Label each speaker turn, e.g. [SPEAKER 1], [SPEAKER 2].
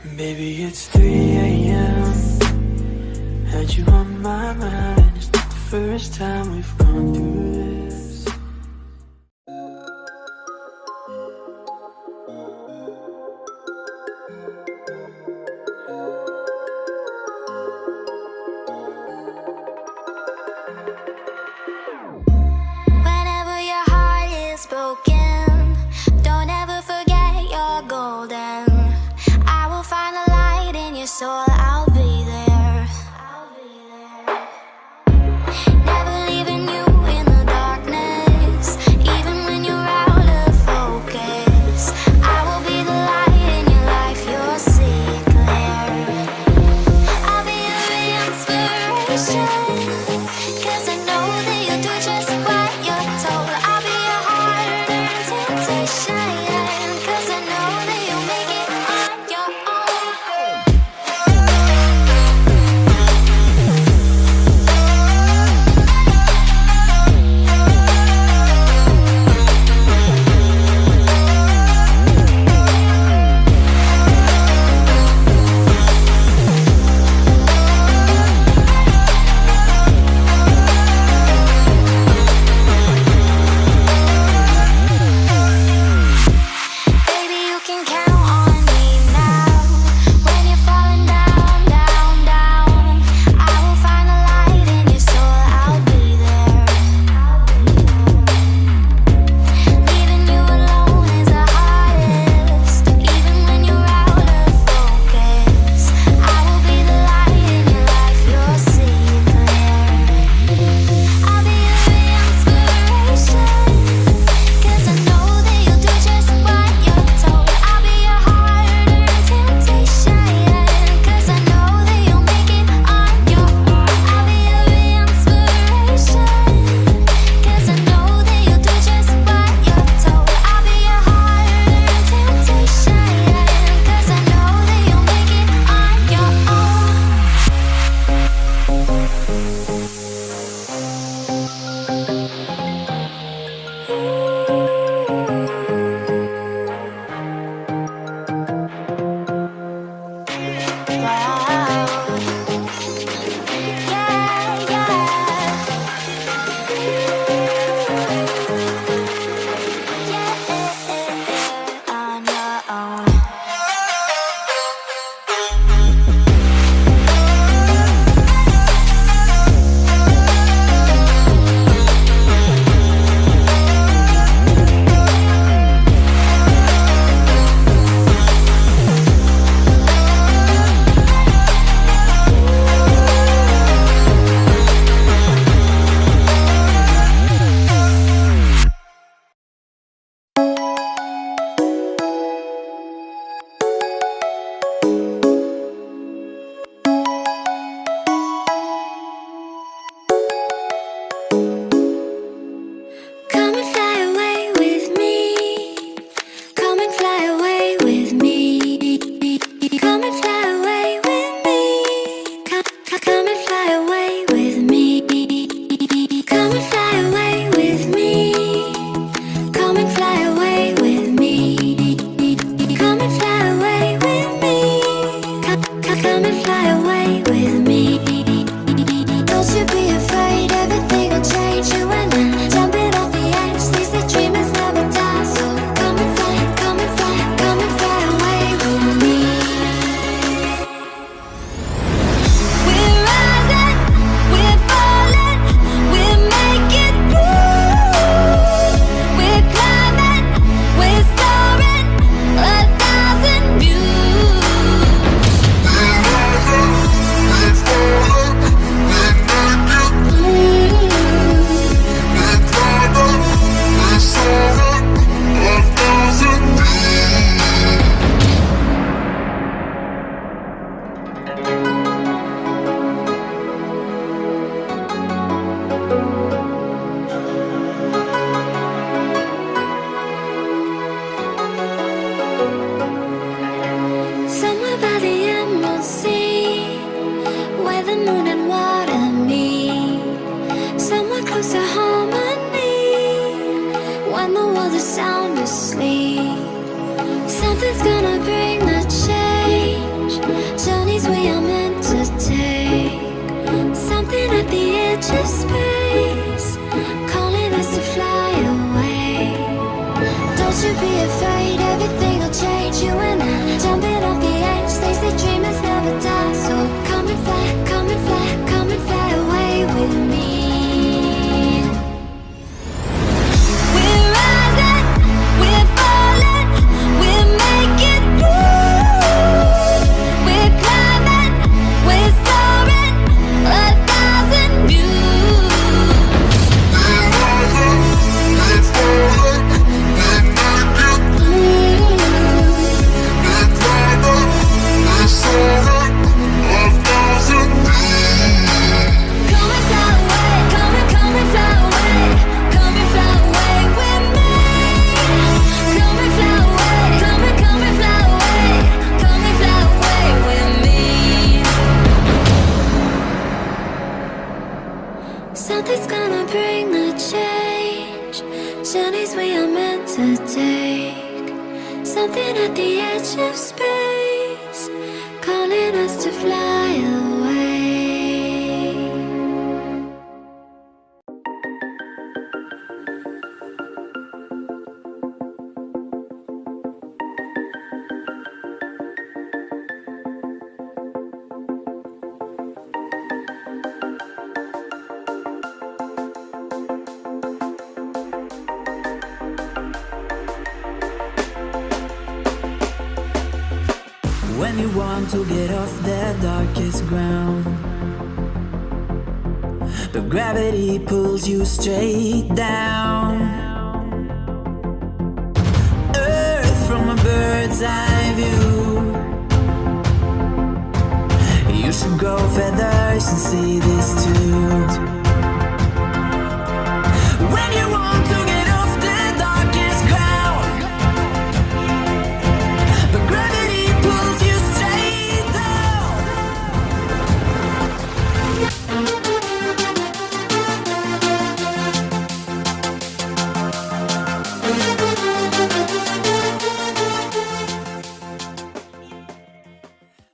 [SPEAKER 1] Baby, it's 3 a.m. Had you on my mind, and it's not the first time we've gone through this.
[SPEAKER 2] Whenever your heart is broken, don't ever forget you're golden. I will find a light in your soul, I'll be there. Never leaving you in the darkness, even when you're out of focus. I will be the light in your life, you'll see it clear. I'll be your inspiration, 'cause I know that you'll do just what you're told. I'll be your hard-earned temptation, 'cause I know that you'll make it on your own. Baby, you can count on me now. When you're falling down, down, down, I will find a light in your soul, I'll be there. Leaving you alone is the hardest, even when you're out of focus. I will be the light in your life, you'll see it clear. I'll be your inspiration, 'cause I know that you'll do just what you're told. I'll be your hard-earned temptation, 'cause I know that you'll make it on your own. I'll be your inspiration, 'cause I know that you'll do just what you're told. I'll be your hard-earned temptation, 'cause I know that you'll make it on your own. Wow. Yeah, yeah. On your own. Come and fly away with me. Come and fly away with me. Come and fly away with me. Come and fly away with me. Come and fly away with me. Come and fly away with me. Come and fly away with me. Come and fly away with me. Don't you be afraid, everything will change. You and I jumping off the edge. They say dreamers never die, so come and fly, come and fly, come and fly away with me. We're rising, we're falling, we're making through. We're climbing, we're soaring, 1,000 views. Somewhere by the emerald sea, where the moon and water meet. Somewhere close to harmony, when the world is sound asleep. Something's gonna bring the change. space, calling us to fly away.
[SPEAKER 1] When you want to get off the darkest ground, but gravity pulls you straight down. Earth from a bird's eye view. You should grow feathers and see this too.